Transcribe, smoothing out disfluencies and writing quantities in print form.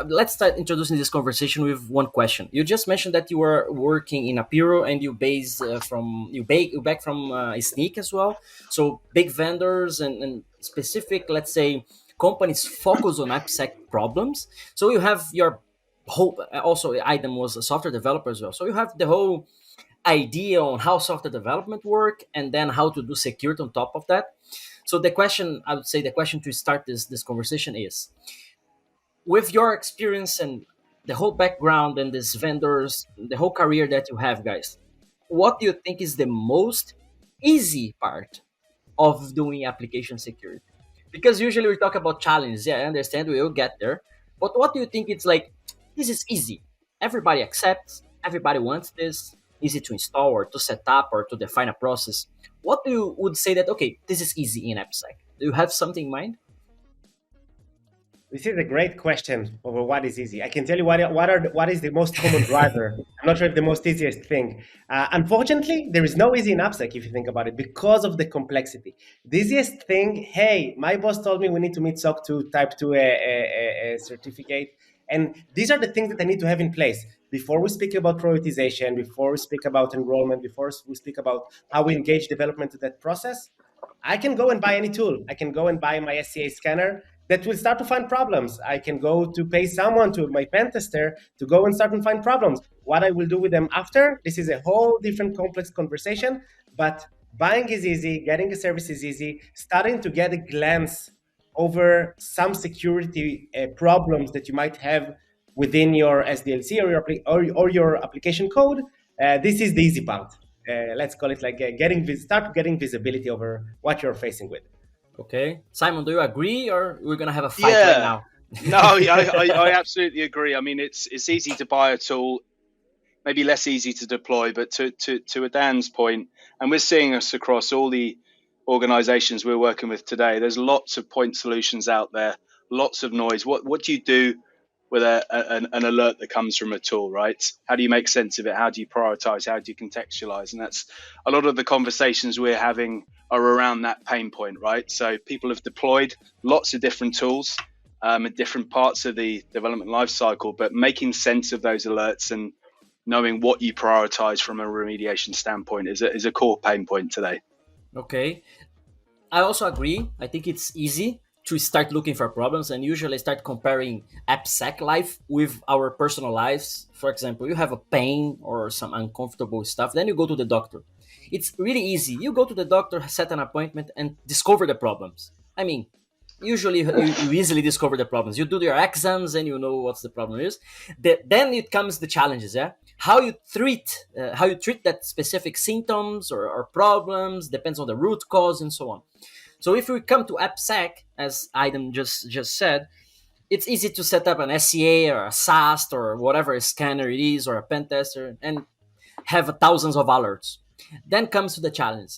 Let's start introducing this conversation with one question. You just mentioned that you were working in Apiro and you back from Sneak as well. So big vendors and specific, let's say, companies focus on AppSec problems. So you have your whole. Also, item was a software developer as well. So you have the whole idea on how software development work and then how to do security on top of that. So the question, I would say, the question to start this conversation is, with your experience and the whole background and these vendors, the whole career that you have, guys, what do you think is the most easy part of doing application security? Because usually we talk about challenges. Yeah, I understand we will get there. But what do you think it's like, this is easy? Everybody accepts, everybody wants this, easy to install or to set up or to define a process. What do you would say that, okay, this is easy in AppSec? Do you have something in mind? This is a great question over what is easy. I can tell you what is the most common driver. I'm not sure if the most easiest thing. Unfortunately, there is no easy in AppSec if you think about it because of the complexity. The easiest thing, hey, my boss told me we need to meet SOC 2 Type 2 certificate. And these are the things that I need to have in place before we speak about prioritization, before we speak about enrollment, before we speak about how we engage development to that process. I can go and buy any tool. I can go and buy my SCA scanner that will start to find problems. I can go to pay someone, to my pen tester, to go and start and find problems. What I will do with them after, this is a whole different complex conversation, but buying is easy, getting a service is easy, starting to get a glance over some security problems that you might have within your SDLC or your application code. This is the easy part. Let's call it like start getting visibility over what you're facing with. Okay. Simon, do you agree or we're going to have a fight right Yeah. now? No, I absolutely agree. I mean, it's easy to buy a tool, maybe less easy to deploy, but to Dan's point, and we're seeing this across all the organizations we're working with today, there's lots of point solutions out there, lots of noise. What do you do with an alert that comes from a tool, right? How do you make sense of it? How do you prioritize? How do you contextualize? And that's a lot of the conversations we're having are around that pain point, right? So people have deployed lots of different tools at different parts of the development lifecycle, but making sense of those alerts and knowing what you prioritize from a remediation standpoint is a core pain point today. Okay. I also agree. I think it's easy to start looking for problems and usually start comparing AppSec life with our personal lives. For example, you have a pain or some uncomfortable stuff, then you go to the doctor. It's really easy. You go to the doctor, set an appointment, and discover the problems. I mean, usually you easily discover the problems. You do your exams and you know what the problem is. Then it comes the challenges. Yeah, how you treat that specific symptoms or problems depends on the root cause and so on. So if we come to AppSec, as Aiden just said, it's easy to set up an SCA or a SAST or whatever scanner it is or a pen tester and have thousands of alerts. Then comes to the challenge.